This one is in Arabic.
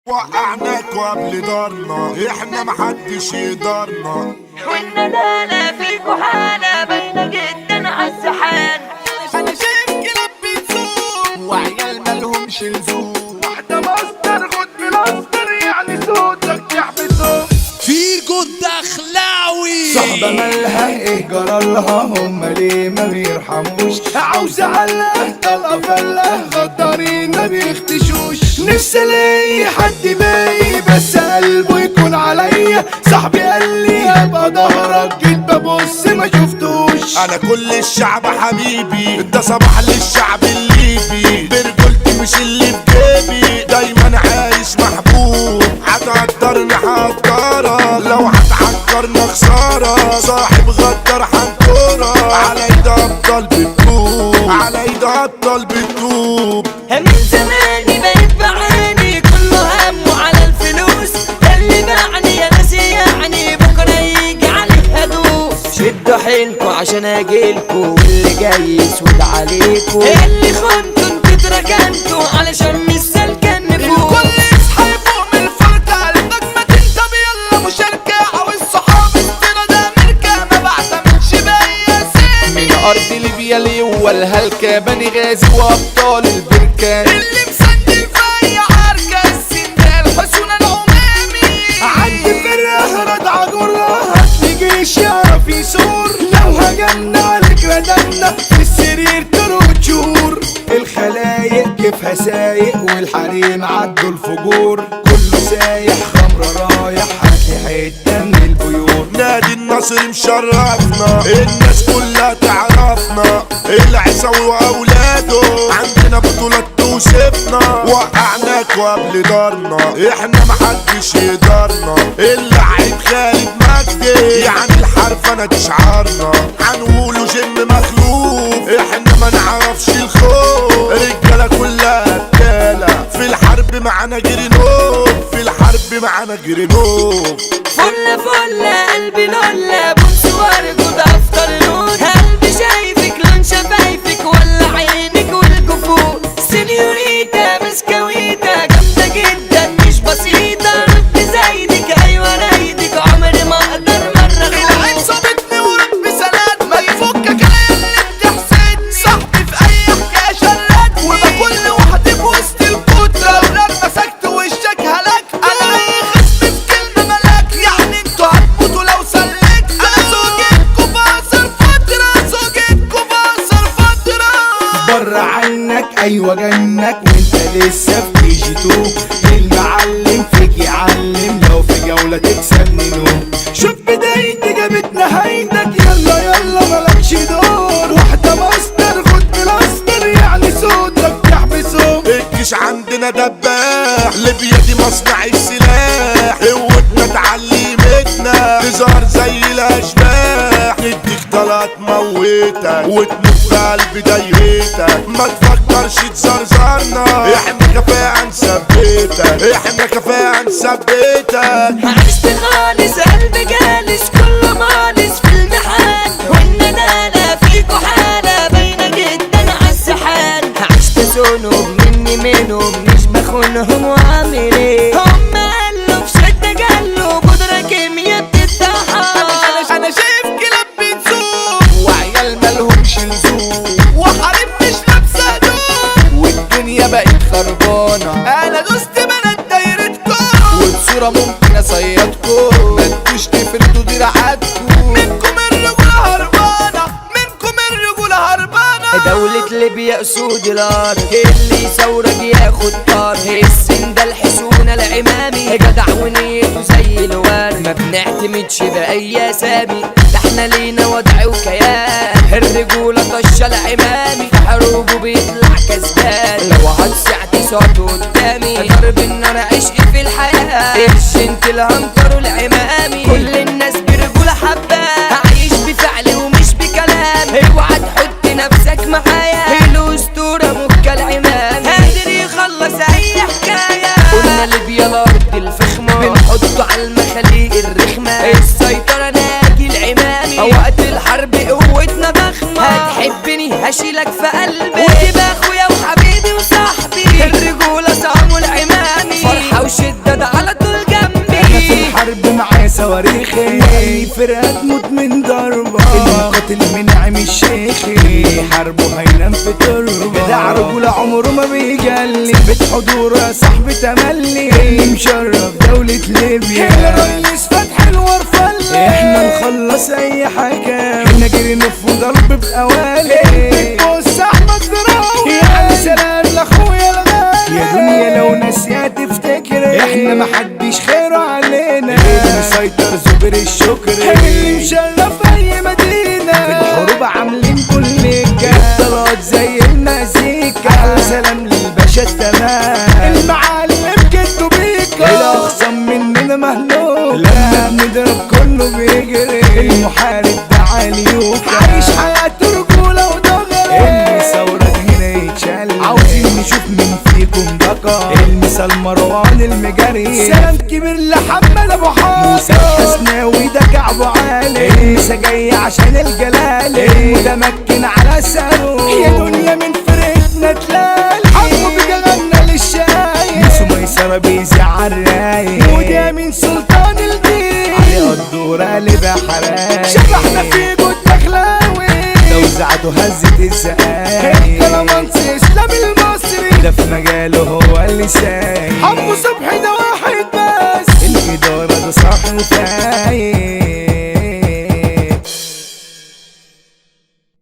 وقعناك وقبل دارنا، احنا محدش يقدرنا. والندالة فيكو حالة باينة جدا عالسحان. انا شايف كلاب بتسوق وعيال مالهمش لزوم. واحدة مصدر خد بلاستر يعني صوتك يحبسوه. فيكو الدخلاوي صحبة مالها ايه جرالها، هما ليه ما بيرحموش؟ عاوزة علقة طلقة فلة غدارين ما بيختشوش. نفسي الاقي حد باقي بس قلبه يكون عليا. صاحبي قال لي هبقى ظهرك، جيت ببص ما شفتوش. انا كل الشعب حبيبي، ده صباح للشعب الليبي. برجولتي مش اللي في جيبي، دايما عايش محبوب. هتقدرني هقدرك، لو هتعكرنا خسارة. صاحب غدار حنكورة، على ايد ابطال بتدوب، على ايد ابطال بتدوب. من زماني بقيت بعاني، كله همه على الفلوس. اللي باعني يا ناس يعني بكرة يجي عليه هدوس. شدوا حيلكوا عشان اجيلكوا، واللي جاي يسود عليكوا. اللي خنتوا انتوا اتركنتوا علشان مش سالكة النفوس. الكل يصحى يفوق من الفرقة، قلبك ما تنتب يلا مشاركة. عاوز صحاب السنة ده أمريكا، ما بعتمدش بيا سامي. من أرض ليبيا ليوا الهلكة، بني غازي وأبطال البركان. اللي مسجل في أي عركة السندال حسون العمامي. عندي فرقة ردعة جرة، هاتلي جيش يعرف يسور. لو هجمنا عليك ردمنا في السرير تروح شهور. الخلايق كيفها سايق والحريم عدوا الفجور. كله سايح خمرة رايح، هاتلي حتة من البيور. نادي النصر مشرفنا، الناس كلها تعرفنا. العيساوي واولاده عندنا بطولات توصفنا. وقعناك وقبل دارنا، احنا محدش يقدرنا. اللعيب خالد مجدي يعني الحرفنة دي شعارنا. هنقوله جيم مخلوف، احنا ما نعرفش الخوف. رجالة كلها رجالة، في الحرب معانا جرينوف، في الحرب معانا جرينوف. فل فل قلبي لولا بص وارجو ده افطر نور. قلبي شايفك لون شفايفك ولا عينك والجفون. سينيوريتا بسكويتا جامدة جدا مش بسيطة. رب زايدك ايوه رايدك عمري ما اقدر مرة العين صابتني ورب سلاد، ما يفكك انا اللي بتحسد. صاحبي في اي حكايه شرد، وبكل وحدي في وسط القدره. لو مسكت وشك هلاك، انا اي خصم في كلمه ملاك. يعني انتوا هتموتوا لو سلكت. انا زوجتكوا بقصر فتره، زوجتكوا بقصر فتره. بره عنك ايوه جنك، وانت لسه في جي 2. المعلم فيك يعلم، لو في جوله تكسبني نوم. شوف بدايتي جابت نهايتك، يلا يلا مالكش دور. واحده ماستر خد بلاستر يعني صوتك يحبسه. الجيش عندنا دباح، ليبيا دي مصنع السلاح. قوتنا تعلمتنا تظهر زي الاشباح. نديك طلقة تموتك وتموت في قلب دايرتك. ما تفكرش تزرزرنا، احنا كفاءة نثبتك، احنا كفاءة نثبتك. عشت خالص قلبي جالس كله مالس في المحال. والندالة فيكو حالة باينة جدا عالسحان. عشت ذنوب مني منهم مش بخونهم وعامل ايه. هم قالوا في شدة جالوا بودرة كيميا بتتطحن. انا شايف كلاب بتسوق وعيال مالهمش لزوم. وحريم مش لابسه هدوم، والدنيا بقت خربانه. انا دوست بنات دايرتكم، وبصوره ممكن اصيدكم. ما انتوش تفردوا دراعاتكم، منكم الرجوله هربانه، منكم الرجوله هربانه. دولة ليبيا اسود الارض، اللي يثورك ياخد طار. السن ده الحسونة العمامي، جدع ونيته زي الورد. ما بنعتمدش بأي اسامي، ده احنا لينا وضع وكيان. الرجولة طشة العمامي، في حروبه بيطلع كسبان. لو هتسع تسعته قدامي، ضرب النار عشق في الحياة. الشنت الهنطر العمامي، كل الناس برجولة حباه. عايش بفعل ومش بكلام، اوعى تحط نفسك معايا. الاسطورة مكة العمامي، قادر يخلص اي حكاية. قلنا ليبيا الارض الفخمة، بنحطه على المخاليق الرخمة. السيطرة ناجي العمامي، وقت الحرب قوتنا ضخمة. هتحبني هشيلك في قلبي، وتبقى اخويا وحبيبي وصاحبي. الرجولة صاموا العمامي، فرحة وشدة صواريخي واي فرقة تموت من ضربة المقاتل منعم الشيخي حربه هينام في تربة جدع رجولة عمره ما بيجلي ثابت حضوره يا صاحبي تملي اللي مشرف دولة ليبيا الرئيس فتحي الورفلي احنا نخلص اي حاجة احنا جري نف وضرب بقوالي بص احمد زراوي يعني سلام لاخويا الغالي يا دنيا لو ناسية تفتكري احنا محدش خيره علينا اللي مسيطر زبر الشكر اللي مشرف اي مدينة في الحروب عاملين كل الطلات زي المزيكا احلى سلام للباشا التمام المعلم كدو بيكا الاخصم مننا مهلوك لما بنضرب كله بيجري المحارب ده عليوكا عايش حياته رجولة ودغري اللي ثورة هنا يتشل عاوزين نشوف مين فيكم بقى المثال مروان المجري سلام كبير لحمد ابو حامد موسى الحسناوي ده كعبه عالي المسا جاي عشان الجلالي متمكن على ساره يا دنيا من فرقتنا تلالي حبه بجغلنا للشاي نسو ميسرة بيزع الرايق وده من سلطان الدين علي الدورة لبحراي شبحنا في جود دخلاوي توزعته هزت الزقايق الكلامانسي اسلام المصري ده في مجاله هو اللي سايق حمو صبحي ده واحد بس الإدارة ده صاحب فايق